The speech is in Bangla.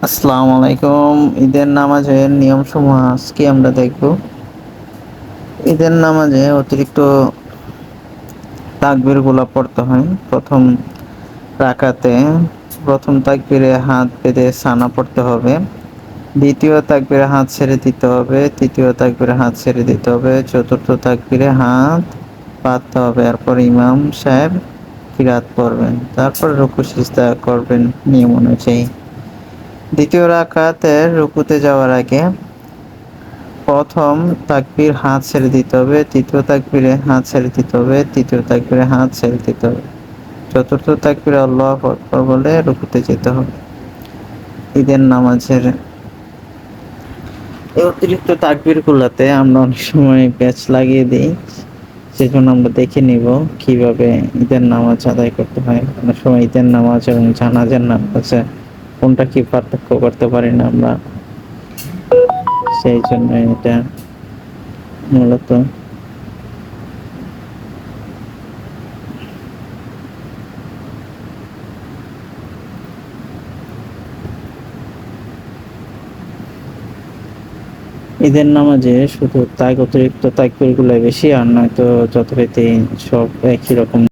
আসসালামু আলাইকুম। ঈদের নামাজের নিয়মসমূহ আজকে আমরা দেখব। ঈদের নামাজে অতিরিক্ত তাকবীরগুলো পড়তে হয়। রাকাতে ১ম তাকবীরে হাত বেঁধে সানা পড়তে হবে। ২য় তাকবীরে হাত ছেড়ে দিতে হবে। ৩য় তাকবীরে হাত ছেড়ে দিতে হবে। ৪র্থ তাকবীরে হাত বাঁধতে হবে। এরপর ইমাম সাহেব কিরাত পড়বেন। তারপর রুকু সিজদা করবেন নিয়ম অনুযায়ী। ২য় রাকাতের রুকুতে যাওয়ার আগে ১ম তাকবীর হাত ছেড়ে দিতে হবে, ৩য় তাকবীরে হাত ছেড়ে দিতে হবে, ৩য় তাকবীরে হাত ছেড়ে দিতে হবে। ৪র্থ তাকবীরে আল্লাহু আকবার বলে রুকুতে যেতে হবে। ঈদের নামাজের এই অতিরিক্ত তাকবীরগুলাতে আমরা অনেক সময় প্যাচ লাগিয়ে দেই। সেজন্য আমরা দেখে নিব কিভাবে ঈদের নামাজ আদায় করতে হয়। অনেক সময় ঈদের নামাজ এবং জানাজার নামাজে কোনটা কি পার্থক্য করতে পারি না আমরা। সেইজন্য এটা মূলত ঈদের নামাজে শুধু অতিরিক্ত তাকবীরগুলাই বেশি, আর নয়তো যথারীতি সব একই রকম।